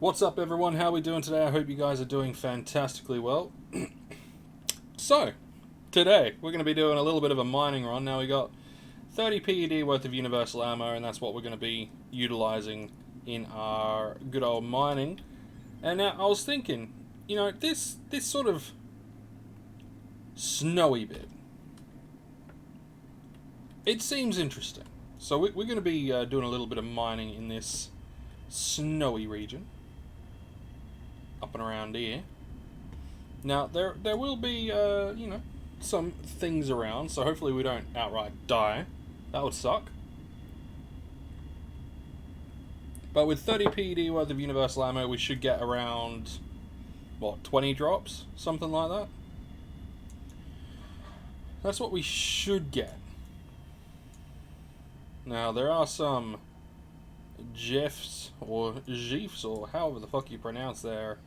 What's up, everyone? How are we doing today? I hope you guys are doing fantastically well. So, today we're going to be doing a little bit of a mining run. Now we got 30 PED worth of universal ammo, and that's what we're going to be utilizing in our good old mining. And now I was thinking, you know, this sort of snowy bit, it seems interesting. So we're going to be doing a little bit of mining in this snowy region up and around here. Now there will be you know, some things around, so hopefully we don't outright die. That would suck. But with 30 PED worth of universal ammo, we should get around, what, 20 drops? Something like that. That's what we should get. Now, there are some Jeffs, or Jeefs, or however the fuck you pronounce their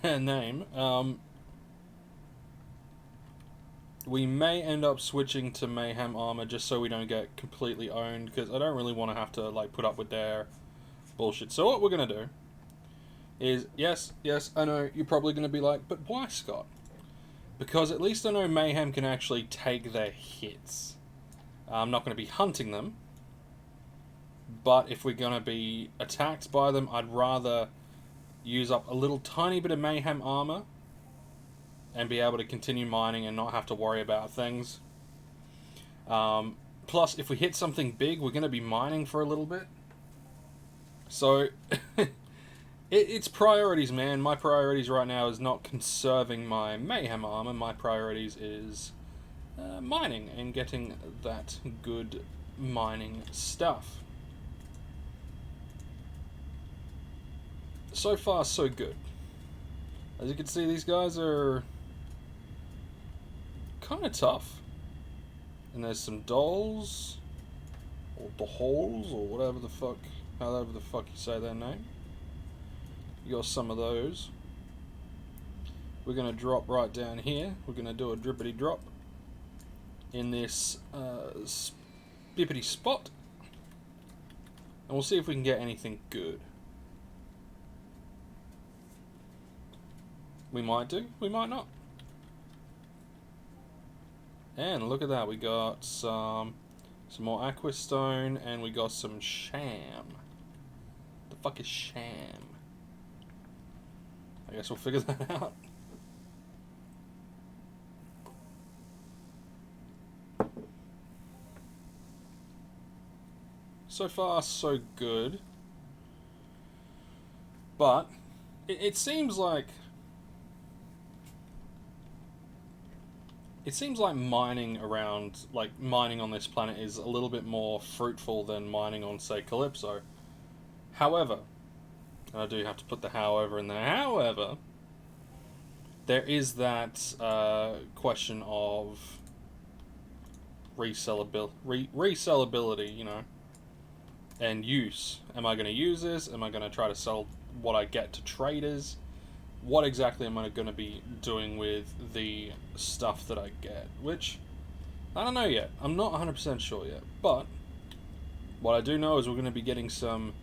name. We may end up switching to Mayhem armor just so we don't get completely owned, because I don't really want to have to like put up with their bullshit. So what we're going to do is, yes, I know you're probably going to be like, but why, Scott? Because at least I know Mayhem can actually take their hits. I'm not going to be hunting them, but if we're going to be attacked by them, I'd rather use up a little tiny bit of Mayhem armor and be able to continue mining and not have to worry about things. Plus, if we hit something big, we're going to be mining for a little bit. So, it's priorities, man. My priorities right now is not conserving my Mayhem armor. My priorities is mining and getting that good mining stuff. So far, so good. As you can see, these guys are kind of tough. And there's some dolls, or doholes, or whatever the fuck, however the fuck you say their name. You got some of those. We're going to drop right down here. We're going to do a drippity drop in this spippity spot. And we'll see if we can get anything good. We might do, we might not. And look at that, we got some more aquastone, and we got some sham. The fuck is sham? I guess we'll figure that out. So far, so good. But it seems like mining on this planet is a little bit more fruitful than mining on, say, Calypso. However, and I do have to put the however in there, however, there is that question of resellability, you know, and use. Am I going to use this? Am I going to try to sell what I get to traders? What exactly am I going to be doing with the stuff that I get? Which, I don't know yet. I'm not 100% sure yet. But, what I do know is we're going to be getting some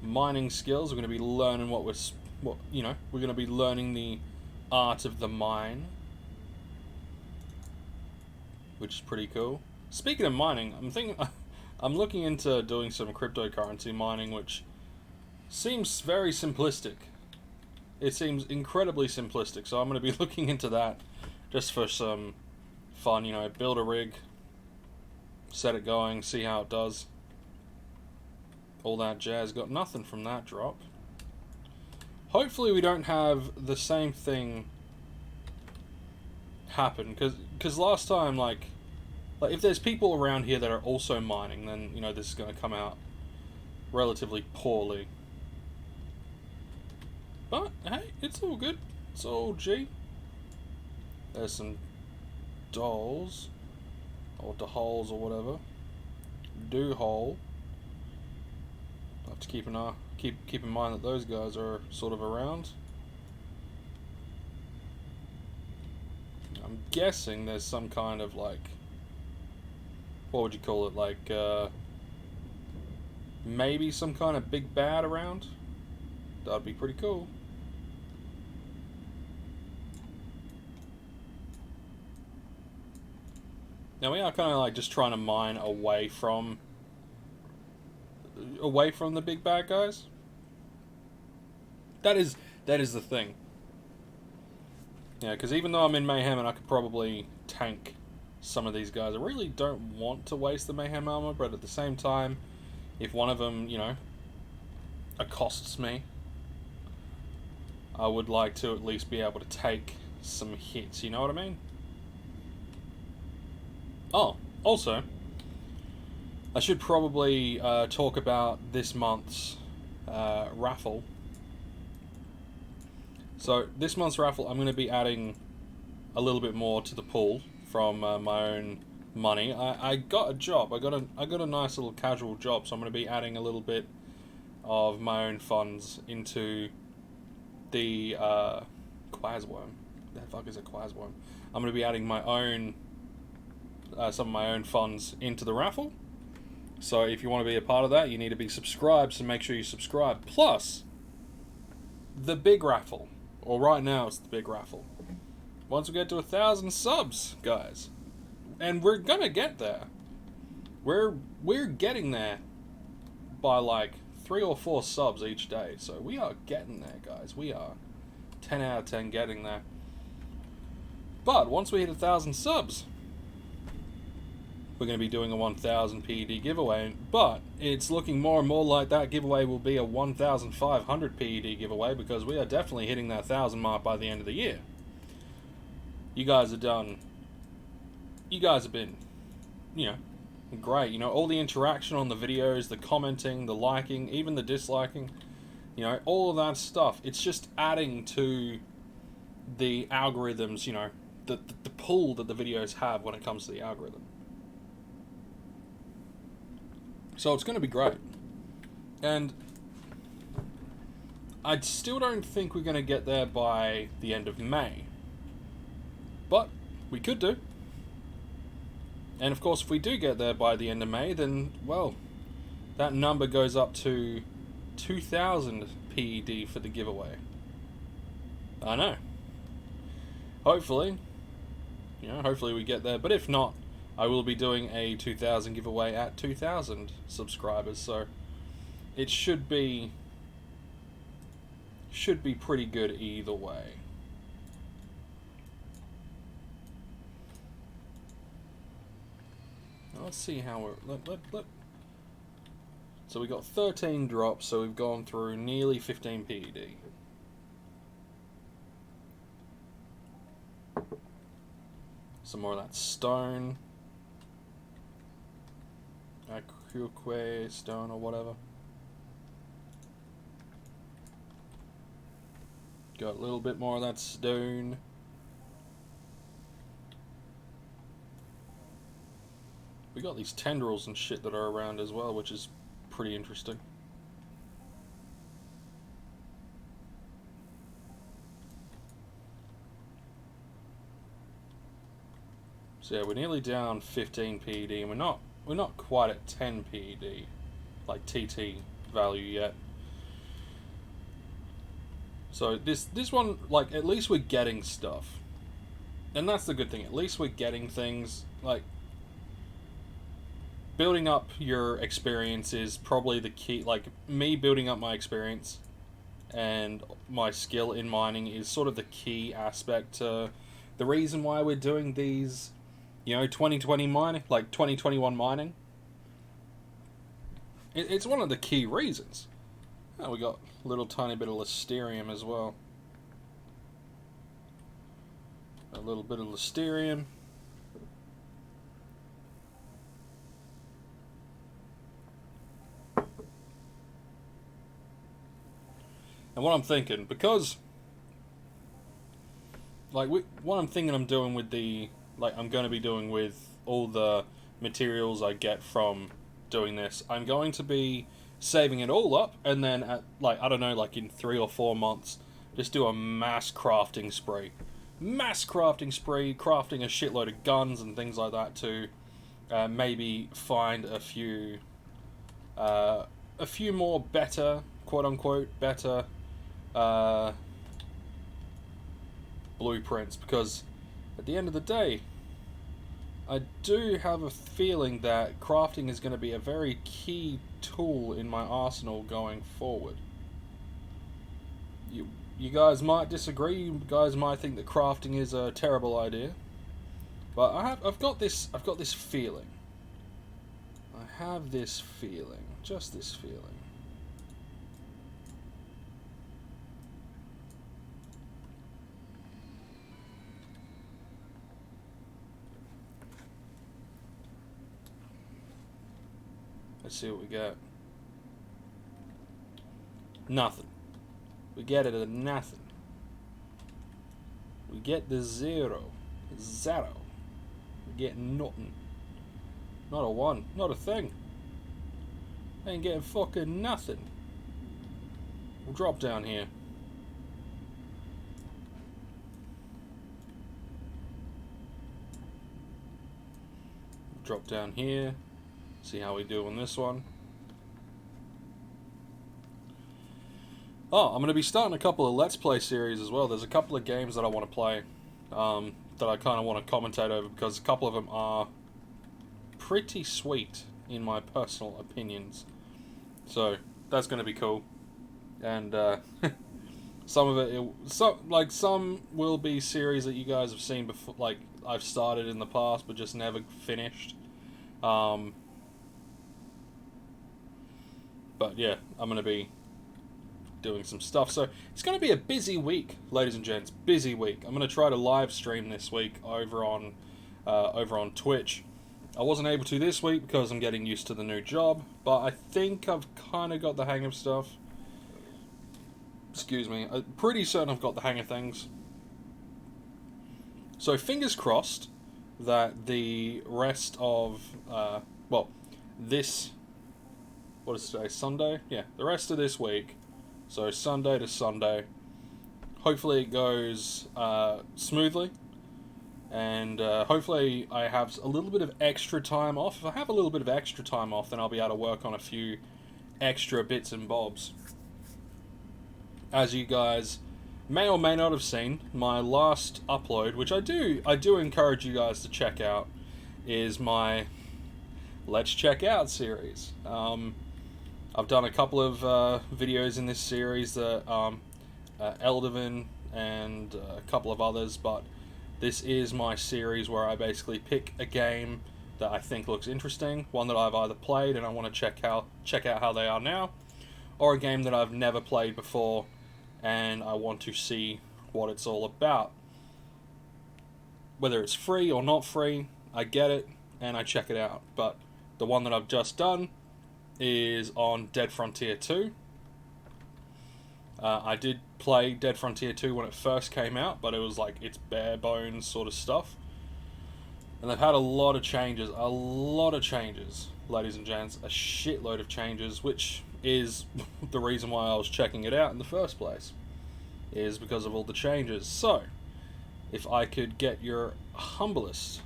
mining skills. We're going to be learning we're going to be learning the art of the mine. Which is pretty cool. Speaking of mining, I'm looking into doing some cryptocurrency mining, which seems very simplistic. It seems incredibly simplistic, so I'm going to be looking into that just for some fun, you know, build a rig, set it going, see how it does. All that jazz. Got nothing from that drop. Hopefully we don't have the same thing happen, because last time, like if there's people around here that are also mining, then, you know, this is going to come out relatively poorly. But, hey, it's all good. It's all G. There's some dolls. Or doholes or whatever. Do-hole. Have to keep in mind that those guys are sort of around. I'm guessing there's some kind of, like, what would you call it? Like, maybe some kind of big bad around? That'd be pretty cool. Now we are kind of like just trying to mine away from the big bad guys. That is the thing. Yeah, because even though I'm in Mayhem and I could probably tank some of these guys, I really don't want to waste the Mayhem armor, but at the same time, if one of them, you know, accosts me, I would like to at least be able to take some hits, you know what I mean? Oh, also, I should probably talk about this month's raffle. So this month's raffle, I'm going to be adding a little bit more to the pool from my own money. I got a job. I got a nice little casual job, so I'm going to be adding a little bit of my own funds into the Quasworm. The fuck is a Quasworm? I'm going to be adding my own some of my own funds into the raffle. So if you want to be a part of that, you need to be subscribed. So make sure you subscribe. Plus, the big raffle. Well, right now it's the big raffle. Once we get to 1,000 subs, guys, and we're gonna get there. We're getting there by like 3 or 4 subs each day. So we are getting there, guys. We are 10 out of 10 getting there. But once we hit 1,000 subs, we're going to be doing a 1,000 PED giveaway, but it's looking more and more like that giveaway will be a 1,500 PED giveaway, because we are definitely hitting that 1,000 mark by the end of the year. You guys have done... You guys have been, you know, great. You know, all the interaction on the videos, the commenting, the liking, even the disliking, you know, all of that stuff. It's just adding to the algorithms, you know, the pull that the videos have when it comes to the algorithm. So it's going to be great. And I still don't think we're going to get there by the end of May. But we could do. And of course, if we do get there by the end of May, then, well, that number goes up to 2,000 PED for the giveaway. I know. Hopefully. You know, hopefully we get there. But if not, I will be doing a 2,000 giveaway at 2,000 subscribers, so it should be pretty good either way. Now let's see how we're... So we got 13 drops, so we've gone through nearly 15 PED. Some more of that stone. Akukwe stone or whatever. Got a little bit more of that stone. We got these tendrils and shit that are around as well, which is pretty interesting. So yeah, we're nearly down 15 PED, and we're not quite at 10 PED, like TT value yet. So this one, like, at least we're getting stuff. And that's the good thing, at least we're getting things. Like, building up your experience is probably the key. Like, me building up my experience and my skill in mining is sort of the key aspect to the reason why we're doing these, you know, 2020 mining, like 2021 mining. It's one of the key reasons. Oh, we got a little tiny bit of Listerium as well. A little bit of Listerium. And what I'm thinking, because, like, what I'm thinking I'm doing with the, like, I'm going to be doing with all the materials I get from doing this, I'm going to be saving it all up, and then at, like, I don't know, like in 3 or 4 months, just do a mass crafting spree. Mass crafting spree, crafting a shitload of guns and things like that to maybe find a few more better, quote-unquote, better uh, blueprints, because at the end of the day, I do have a feeling that crafting is going to be a very key tool in my arsenal going forward. You guys might disagree. You guys might think that crafting is a terrible idea, but I've got this feeling. I have this feeling, just this feeling. Let's see what we get. Nothing. We get it at nothing. We get the zero. Zero. We get nothing. Not a one. Not a thing. Ain't getting fucking nothing. We'll drop down here. Drop down here. See how we do on this one. Oh, I'm going to be starting a couple of Let's Play series as well. There's a couple of games that I want to play that I kind of want to commentate over, because a couple of them are pretty sweet in my personal opinions. So that's going to be cool. And some of it, some will be series that you guys have seen before, like I've started in the past but just never finished. But yeah, I'm going to be doing some stuff. So it's going to be a busy week, ladies and gents. Busy week. I'm going to try to live stream this week over on Twitch. I wasn't able to this week because I'm getting used to the new job, but I think I've kind of got the hang of stuff. Excuse me. I'm pretty certain I've got the hang of things. So fingers crossed that the rest of this, what is today, Sunday? Yeah, the rest of this week, so Sunday to Sunday, hopefully it goes smoothly, and hopefully I have a little bit of extra time off. If I have a little bit of extra time off, then I'll be able to work on a few extra bits and bobs. As you guys may or may not have seen, my last upload, which I do encourage you guys to check out, is my Let's Check Out series. I've done a couple of videos in this series that Eldervin and a couple of others, but this is my series where I basically pick a game that I think looks interesting, one that I've either played and I want to check out how they are now, or a game that I've never played before and I want to see what it's all about. Whether it's free or not free, I get it and I check it out. But the one that I've just done is on Dead Frontier 2. I did play Dead Frontier 2 when it first came out, but it was like it's bare bones sort of stuff. And they've had a lot of changes, ladies and gents, a shitload of changes, which is the reason why I was checking it out in the first place, is because of all the changes. So, if I could get your humblest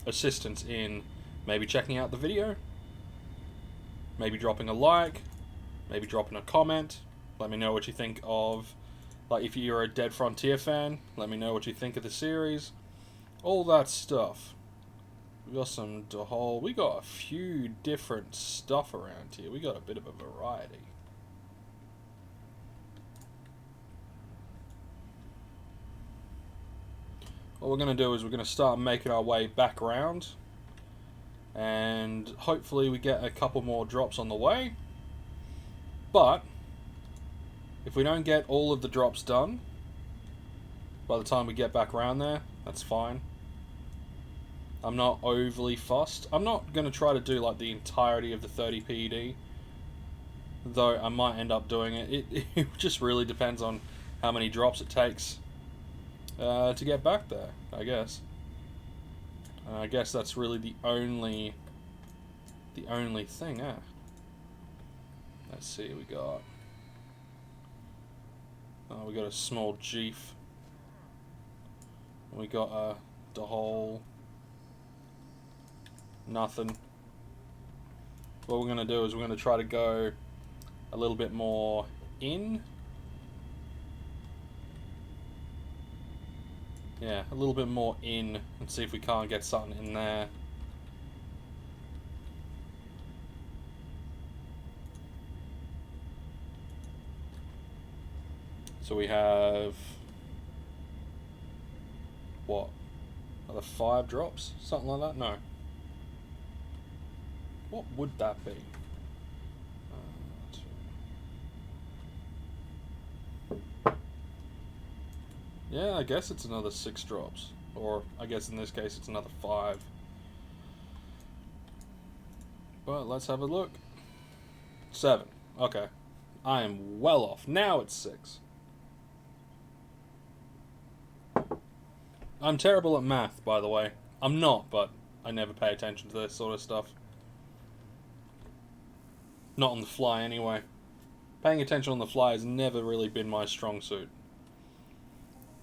assistance in maybe checking out the video, maybe dropping a like, maybe dropping a comment, let me know what you think of, like if you're a Dead Frontier fan, let me know what you think of the series, all that stuff. We got a few different stuff around here. We got a bit of a variety. What we're going to do is we're going to start making our way back around, and hopefully we get a couple more drops on the way. But if we don't get all of the drops done by the time we get back around there, that's fine. I'm not overly fussed. I'm not going to try to do like the entirety of the 30 PED, though I might end up doing it. It just really depends on how many drops it takes to get back there, I guess. I guess that's really the only thing, Let's see, we got a small Jeef. We got the whole nothing. What we're going to do is we're going to try to go a little bit more in Yeah, a little bit more in and see if we can't get something in there. So we have... what? Another 5 drops? Something like that? No. What would that be? Yeah, I guess it's another 6 drops. Or, I guess in this case it's another 5. But let's have a look. 7. Okay. I am well off. Now it's 6. I'm terrible at math, by the way. I'm not, but I never pay attention to this sort of stuff. Not on the fly, anyway. Paying attention on the fly has never really been my strong suit.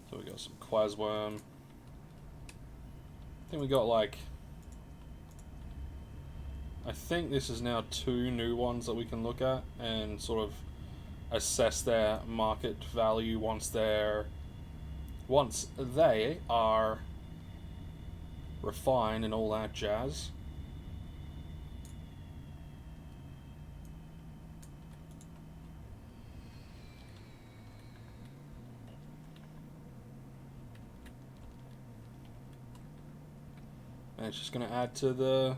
So we got some Quasworm. I think we got like... I think this is now 2 new ones that we can look at and sort of assess their market value once they are refined and all that jazz. And it's just going to add to the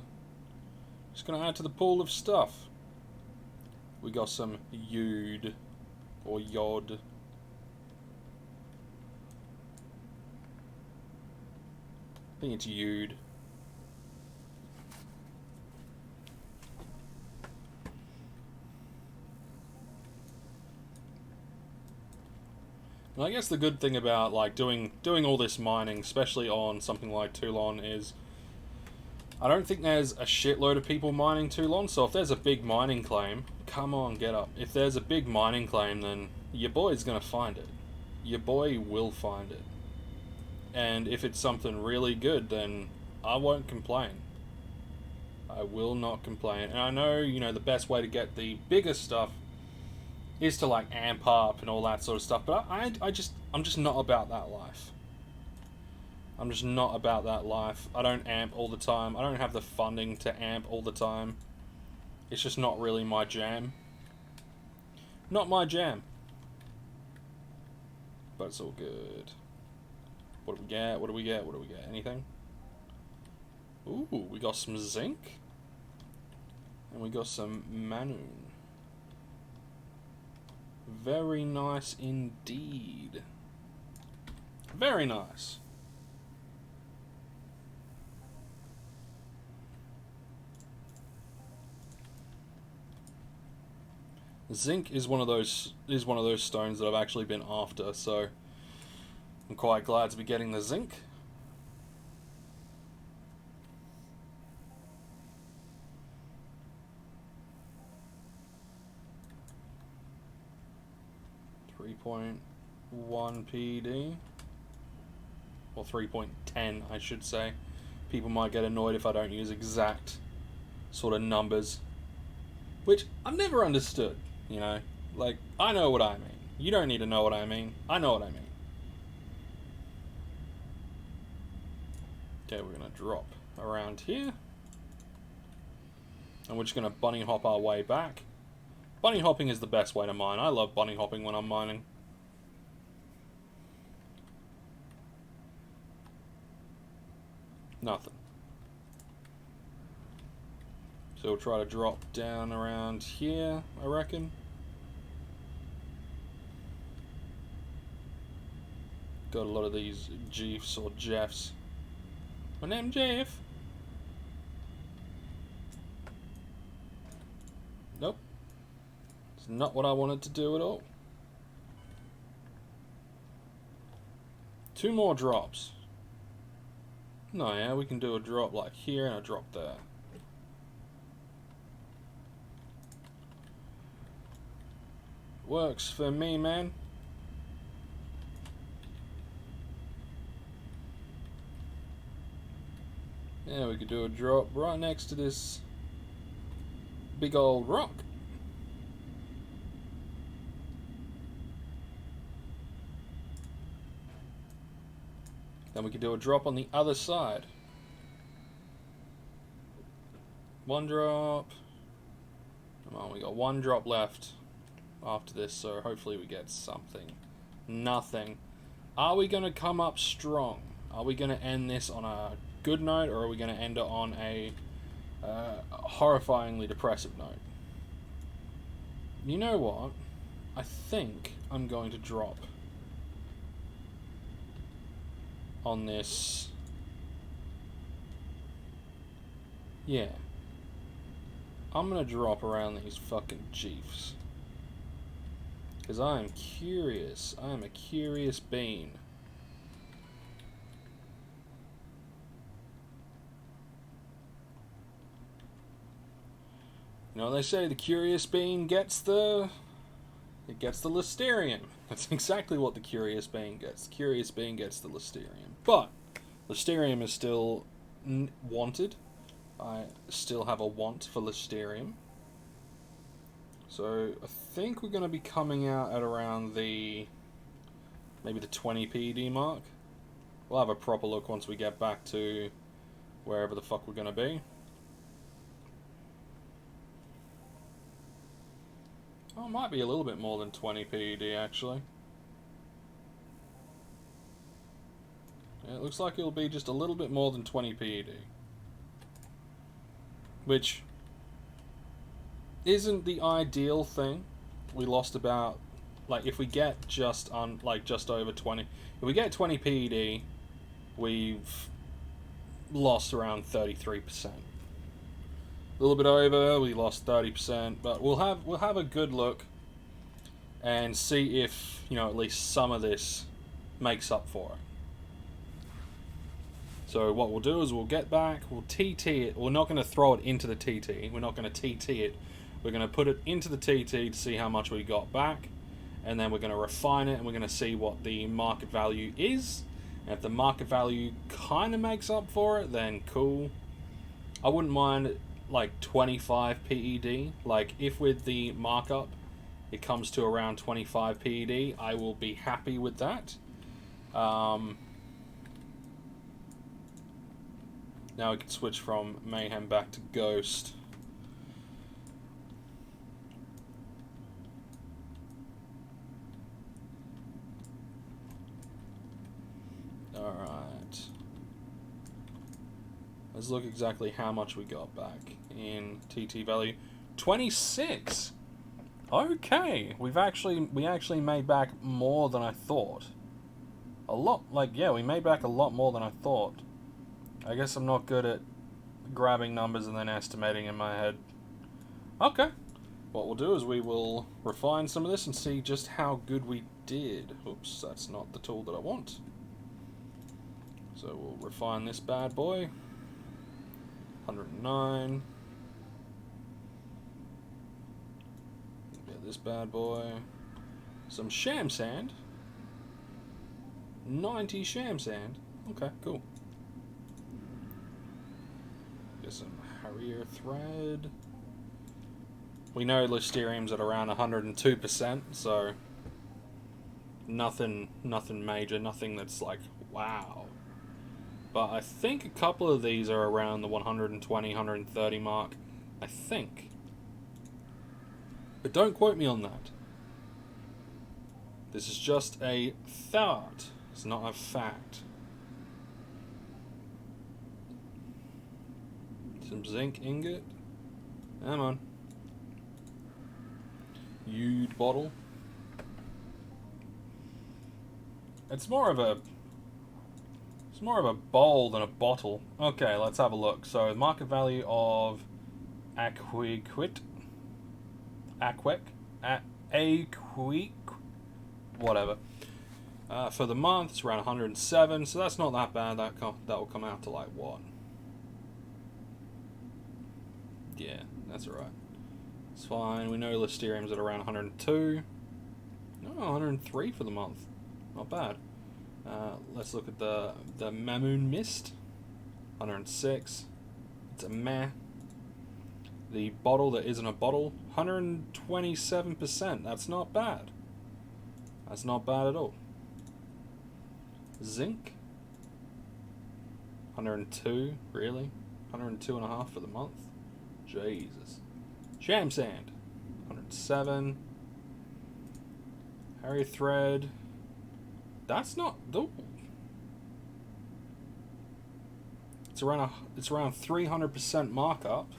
pool of stuff. We got some Yod or Yod. I think it's Yod. And I guess the good thing about like doing all this mining, especially on something like Toulon, is I don't think there's a shitload of people mining Toulon. So if there's a big mining claim, come on, get up. If there's a big mining claim, then your boy's gonna find it. Your boy will find it. And if it's something really good, then I won't complain. I will not complain. And I know, you know, the best way to get the biggest stuff is to like amp up and all that sort of stuff. But I'm just not about that life. I'm just not about that life. I don't amp all the time. I don't have the funding to amp all the time. It's just not really my jam. Not my jam. But it's all good. What do we get? What do we get? What do we get? Anything? Ooh, we got some zinc. And we got some Manoon. Very nice indeed. Very nice. Zinc is one of those stones that I've actually been after, so I'm quite glad to be getting the zinc. .1 PD, or 3.10 I should say. People might get annoyed if I don't use exact sort of numbers, which I've never understood, you know, like I know what I mean. You don't need to know what I mean. I know what I mean. Okay, we're gonna drop around here, and we're just gonna bunny hop our way back. Bunny hopping is the best way to mine. I love bunny hopping when I'm mining. Nothing. So we'll try to drop down around here, I reckon. Got a lot of these Jeefs or Jeffs. My name Jeff. Nope. It's not what I wanted to do at all. 2 more drops. No, yeah, we can do a drop like here and a drop there. Works for me, man. Yeah, we could do a drop right next to this big old rock. Then we can do a drop on the other side. One drop. Come on, we got one drop left after this, so hopefully we get something. Nothing. Are we going to come up strong? Are we going to end this on a good note, or are we going to end it on a horrifyingly depressive note? You know what? I think I'm going to drop on this. Yeah. I'm going to drop around these fucking Chiefs. Because I am curious. I am a curious bean. You know, they say the curious bean gets the... It gets the Listerium. That's exactly what the curious bean gets. The curious bean gets the Listerium. But Listerium is still wanted. I still have a want for Listerium. So I think we're going to be coming out at around the... maybe the 20 PED mark. We'll have a proper look once we get back to wherever the fuck we're going to be. Oh, it might be a little bit more than 20 PED, actually. Yeah, it looks like it'll be just a little bit more than 20 PED. Which isn't the ideal thing. We lost about... like, if we get just on, like, just over 20... if we get 20 PED, we've lost around 33%. A little bit over, we lost 30%, but we'll have a good look and see if, you know, at least some of this makes up for it. So what we'll do is we'll get back, we'll TT it. We're not going to throw it into the TT. We're not going to TT it. We're going to put it into the TT to see how much we got back, and then we're going to refine it and we're going to see what the market value is. And if the market value kind of makes up for it, then cool. I wouldn't mind like 25 PED. Like, if with the markup it comes to around 25 PED, I will be happy with that. Now we can switch from Mayhem back to Ghost. Alright. Let's look exactly how much we got back in TT value. 26! Okay, we actually made back more than I thought. A lot, like, yeah, we made back a lot more than I thought. I guess I'm not good at grabbing numbers and then estimating in my head. Okay. What we'll do is we will refine some of this and see just how good we did. Oops, that's not the tool that I want. So we'll refine this bad boy. 109. Get this bad boy. Some sham sand. 90 sham sand. Okay, cool. Get some Harrier thread. We know Listerium's at around 102%, so nothing major, nothing that's like, wow. But I think a couple of these are around the 120, 130 mark. I think. But don't quote me on that. This is just a thought. It's not a fact. Some zinc ingot. Come on. Used bottle. It's more of a bowl than a bottle. Okay, let's have a look. So market value of Aquic, whatever. For the month, it's around 107, so that's not that bad. That will come out to like what? Yeah, that's alright. It's fine. We know Listerium's at around 102. No, 103 for the month. Not bad. Let's look at the Mamoon Mist. 106. It's a meh. The bottle that isn't a bottle, 127%. That's not bad. That's not bad at all. Zinc. 102, really? 102.5 for the month? Jesus. Sham Sand, 107. Harry Thread. That's not... Ooh. It's around 300% markup.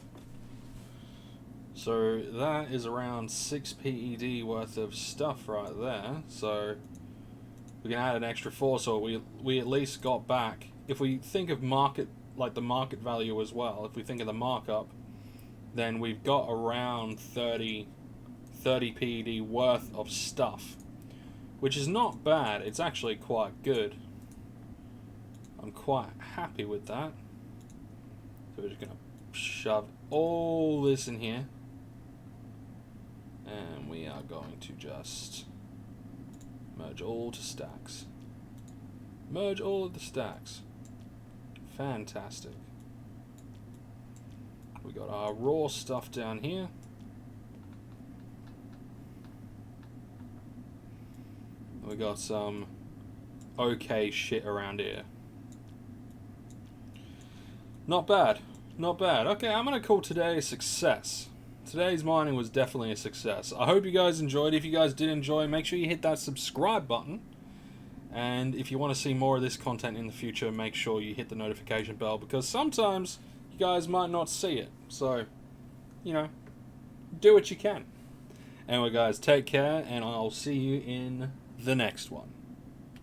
So that is around 6 PED worth of stuff right there. So we can add an extra 4, so we at least got back. If we think of market, like the market value as well, if we think of the markup, then we've got around 30 PED worth of stuff, which is not bad. It's actually quite good. I'm quite happy with that. So we're just going to shove all this in here. And we are going to just merge all to stacks. Merge all of the stacks. Fantastic. We got our raw stuff down here. We got some okay shit around here. Not bad. Not bad. Okay, I'm going to call today a success. Today's mining was definitely a success. I hope you guys enjoyed. If you guys did enjoy, make sure you hit that subscribe button. And if you want to see more of this content in the future, make sure you hit the notification bell, because sometimes you guys might not see it. So, you know, do what you can. Anyway, guys, take care, and I'll see you in the next one.